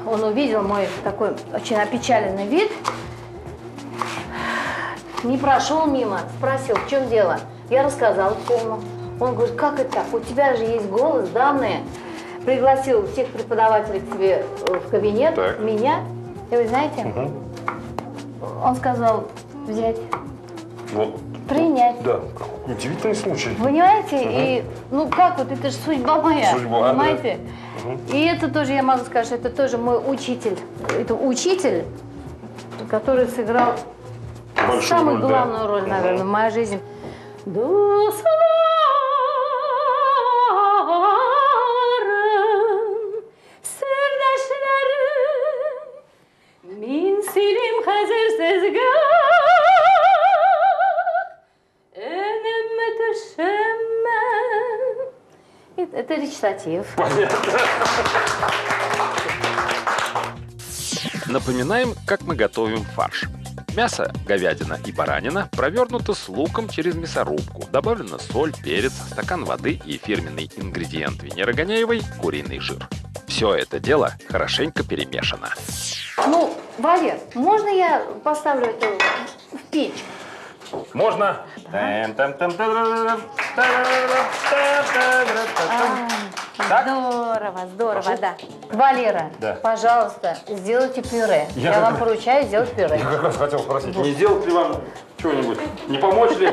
Он увидел мой такой очень опечаленный вид, не прошел мимо, спросил, в чем дело. Я рассказала все ему. Он говорит, как это так? У тебя же есть голос, данные. Пригласил всех преподавателей к себе в кабинет, так. Меня. И вы знаете, он сказал взять, вот. Принять. Да, удивительный случай. Понимаете? И, ну как вот, это же судьба моя, судьба, понимаете? Да. И это тоже, я могу сказать, что это тоже мой учитель. Это учитель, который сыграл самую главную роль, наверное, в моей жизни. Это речитатив. Напоминаем, как мы готовим фарш. Мясо, говядина и баранина провернуты с луком через мясорубку. Добавлена соль, перец, стакан воды и фирменный ингредиент Венеры Гоняевой – куриный жир. Все это дело хорошенько перемешано. Ну, Валер, можно я поставлю это в печь? Можно. Здорово, здорово, да. Валера, да. Пожалуйста, сделайте пюре. Я вам поручаю сделать пюре. Я как раз хотел спросить, не сделать ли вам чего-нибудь? Не помочь ли?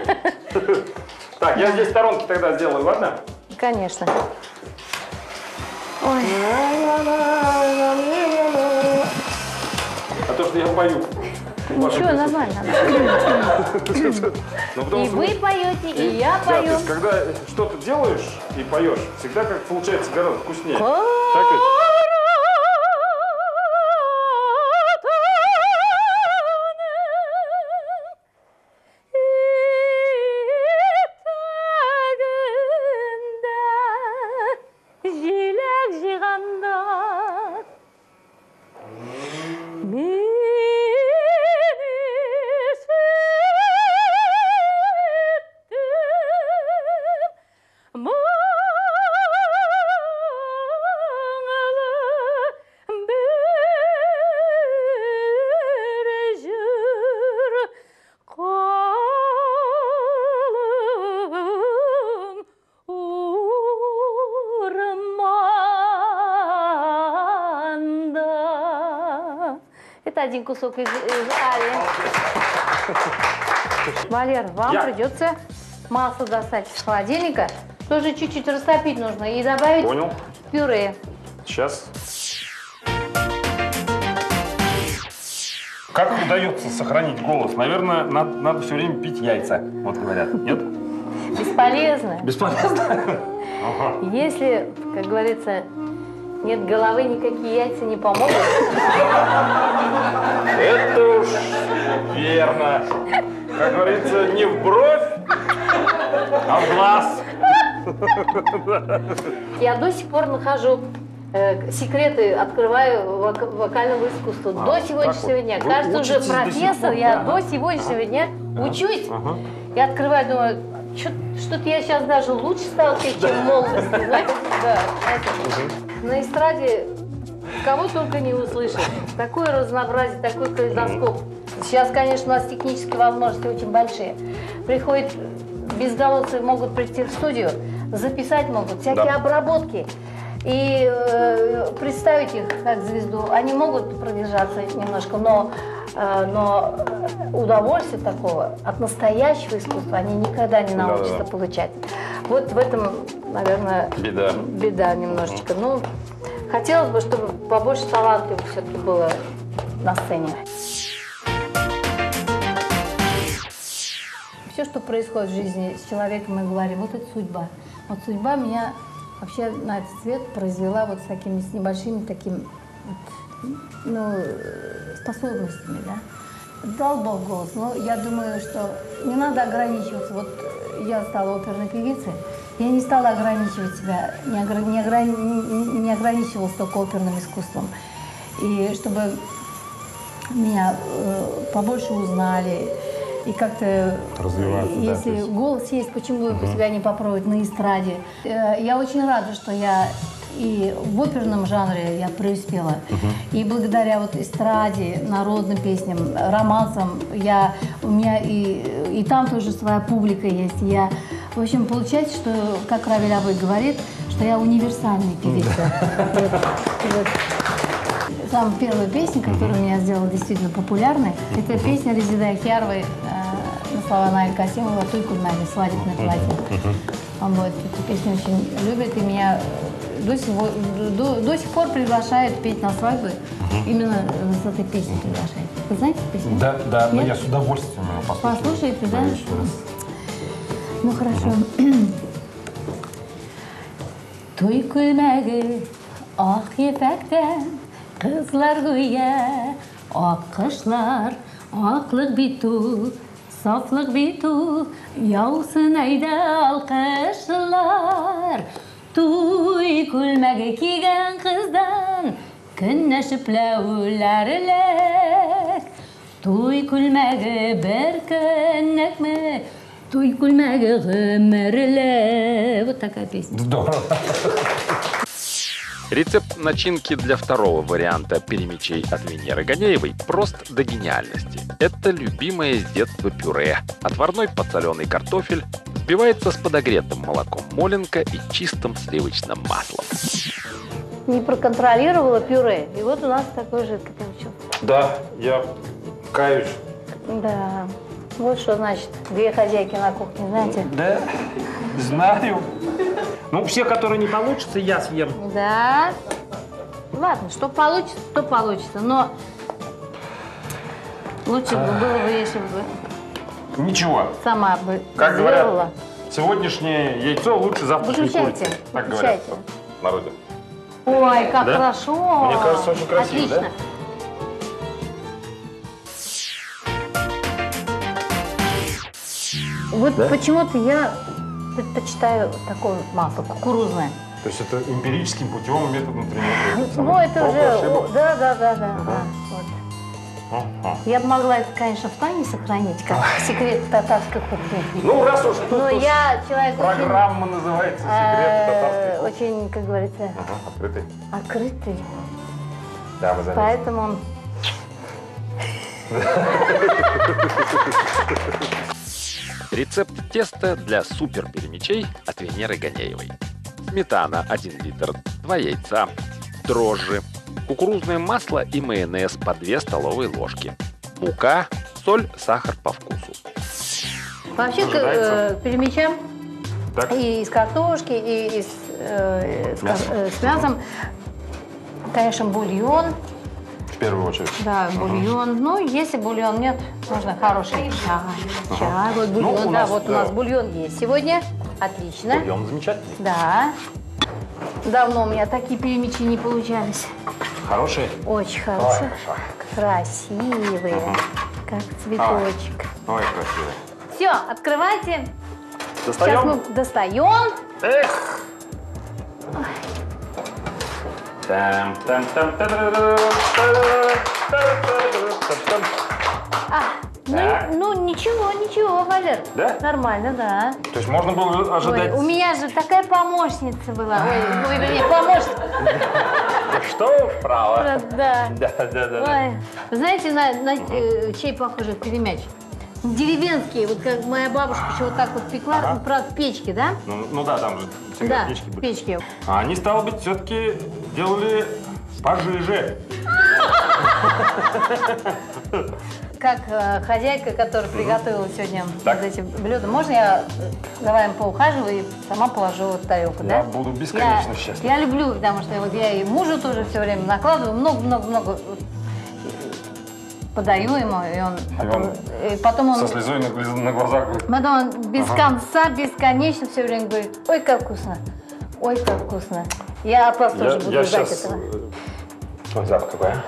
Так, я здесь сторонки тогда сделаю, ладно? Конечно. Ой. А то, что я пою. Ничего, нормально. И вы поете, и я пою. Да, то есть, когда что-то делаешь и поешь, всегда как получается гораздо вкуснее. Так ведь? Один кусок из арии. Валер, вам придется масло достать из холодильника. Тоже чуть-чуть растопить нужно и добавить пюре. Сейчас. Как удается сохранить голос? Наверное, надо все время пить яйца, вот говорят. Нет? Бесполезно. Бесполезно? Если, как говорится, нет головы, никакие яйца не помогут. Это уж верно. Как говорится, не в бровь, а в глаз. Я до сих пор нахожу секреты, открываю вокального искусства. До сегодняшнего дня. Кажется, уже профессор, я до сегодняшнего дня учусь. Я открываю, думаю, что-то я сейчас даже лучше стала петь, чем в молодости. Знаете, да. На эстраде кого только не услышишь. Такое разнообразие, такой калейдоскоп. Сейчас, конечно, у нас технические возможности очень большие. Приходят безголосые, могут прийти в студию, записать могут, всякие обработки. И представить их как звезду. Они могут продержаться немножко, но удовольствие такого от настоящего искусства они никогда не научатся получать. Вот в этом, наверное, беда немножечко. Ну, хотелось бы, чтобы побольше талантливых все-таки было на сцене. Все, что происходит в жизни с человеком, мы говорим, вот это судьба. Вот судьба меня вообще на этот свет произвела вот с такими с небольшими такими способностями, да. Дал Бог голос, но я думаю, что не надо ограничиваться. Вот я стала оперной певицей, я не стала ограничивать себя, не ограничивалась только оперным искусством. И чтобы меня побольше узнали, и как-то, если голос есть, почему бы себя не попробовать на эстраде. Я очень рада, что я и в оперном жанре я преуспела. И благодаря вот эстраде, народным песням, романсам, у меня и там тоже своя публика есть. В общем, получается, что, как Равиль Абой говорит, что я универсальная певица. Самая первая песня, которая меня сделала действительно популярной, это песня Резида Ахьяровой на слова Наиль Касимова «Той кульмаги», «Свадебное платье». Вот, эту песню очень любят, и меня до сих пор приглашают петь на свадьбы. Именно с этой песней приглашают. Вы знаете песню? Да, но я с удовольствием ее послушаю. Послушаете, да? Ну, хорошо. Той кульмаги, ак ефектен, kızlar güya, akışlar, aklık bitu, saflık bitu, yavsın ayda alkışlar. Tuy kulmagi kigen kızdan, künneşip lavlarlar. Tuy kulmagi bir künnek mi, tuy kulmagi gümürler. Вот такая песня. Здорово. Рецепт начинки для второго варианта перемечей от Венеры Ганяевой прост до гениальности. Это любимое с детства пюре. Отварной подсоленый картофель взбивается с подогретым молоком моленка и чистым сливочным маслом. Не проконтролировала пюре, и вот у нас такой жидкий получился. Да, я каюсь. Да, вот что значит две хозяйки на кухне, знаете? Да, знаю. Ну, все, которые не получится, я съем. Да. Ладно, что получится, то получится, но лучше бы было бы, если бы Ничего. сама бы Как сделала. говорят, сегодняшнее яйцо лучше завтрашней курицы. Так говорят в народе. Ой, как Да? хорошо. Мне кажется, очень красиво, отлично. да? Вот Да? почему-то я предпочитаю такое масло, кукурузное. То есть это эмпирическим путем методом тренировки. Ну, это уже... Да. Вот. Ага. Я бы могла это, конечно, в тайне сохранить, как секрет татарской кухни. Ну, раз уж тут Но я человек программа называется «Секрет татарской кухни». очень, как говорится, Ага, открытый. открытый. Да, вы заметили. Поэтому... Рецепт теста для суперперемечей от Венеры Ганяевой. Сметана 1 литр, 2 яйца, дрожжи, кукурузное масло и майонез по 2 столовые ложки, мука, соль, сахар по вкусу. Вообще, Ожидается. к перемечам Так. и из картошки, и с мясом, конечно, бульон. В первую очередь. Да, бульон. Ну, если бульон нет, можно хороший чай. Чай, вот бульон, Ну, у да, нас, вот у нас бульон есть сегодня. Отлично. Бульон замечательный. Да. Давно у меня такие перемечи не получались. Хороший? Очень хорошие. хорошо. Красивые. Как цветочек. Ой, красиво. Все, открывайте. Сейчас Достаем? мы достаем. Эх! Ну, ничего, Валер. Да? Нормально, да. То есть можно было ожидать... Ой, у меня же такая помощница была. Ой, вернее, помощница. Что вправо? Да. Да. Ой, вы знаете, на чей похоже перемяч? Деревенские, вот как моя бабушка еще вот так вот пекла, Ага. правда, в печке, да? Ну да, там же всегда Да, печки в были. печке. А они, стало быть, все-таки делали пожиже. Как хозяйка, которая приготовила сегодня Так. вот эти блюда. Можно я за вами поухаживаю и сама положу в тарелку, да? Я буду бесконечно счастлив. Я люблю, потому что вот я и мужу тоже все время накладываю, много подаю ему, и он потом он Со слезой на глазах говорит, потом он без конца, бесконечно все время говорит: ой, как вкусно, ой, как вкусно. Я от вас тоже буду ждать сейчас... этого. Ой, запах какой, а?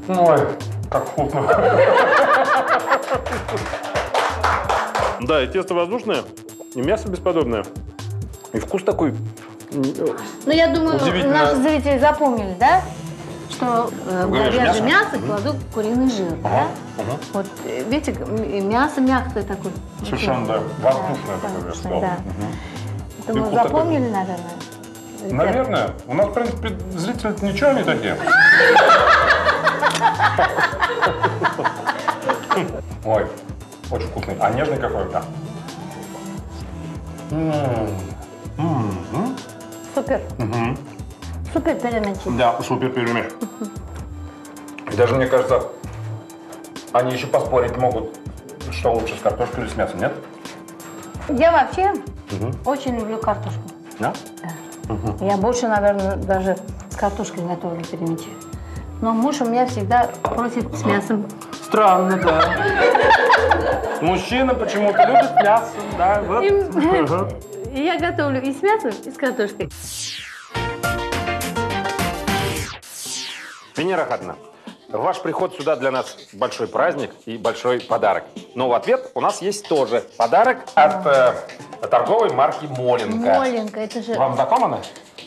Ой, как вкусно. Да, и тесто воздушное, и мясо бесподобное. И вкус такой... Ну, я думаю, Удивительно. наши зрители запомнили, да? что в говяжье мясо кладу куриный жир, да? Вот, видите, мясо мягкое такое. Совершенно, да. Воздушное такое, я сказал. Да. Это мы запомнили, наверное? Наверное. У нас, в принципе, зрители ничего не такие. Ой, очень вкусный. А нежный какой, да. Супер. Супер перемешать. Да, супер перемеш. И даже, мне кажется, они еще поспорить могут, что лучше, с картошкой или с мясом, нет? Я вообще очень люблю картошку. Да? Да. Я больше, наверное, даже с картошкой готовлю перемечи. Но муж у меня всегда просит с мясом. Странно, да. Мужчина почему-то любит мясо, да? Вот. И я готовлю и с мясом, и с картошкой. Венера Ахатовна, ваш приход сюда для нас большой праздник и большой подарок. Но в ответ у нас есть тоже подарок от торговой марки Моленко. Моленко, это же... Вам знакомо она?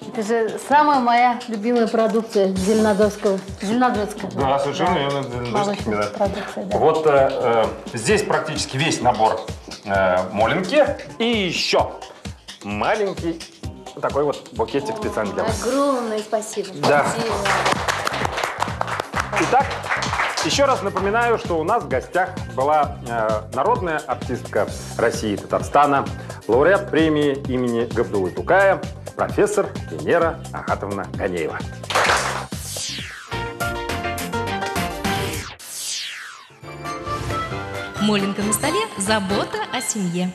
Это же самая моя любимая продукция Зеленодольского. Да, совершенно верно. Молочная продукция, да. Вот здесь практически весь набор Моленки. И еще маленький такой вот букетик специально для вас. Огромное спасибо. Да. Спасибо. Итак, еще раз напоминаю, что у нас в гостях была народная артистка России и Татарстана, лауреат премии имени Габдуллы Тукая, профессор Венера Ахатовна Ганеева. Моленко на столе – забота о семье.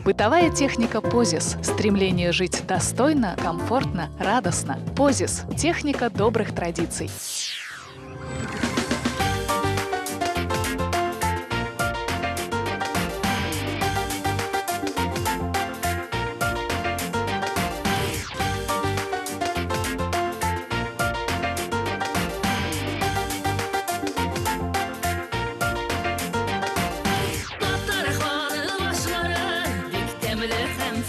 Бытовая техника ПОЗИС. Стремление жить достойно, комфортно, радостно. ПОЗИС. Техника добрых традиций. Doktor hanı başları, diktemli hem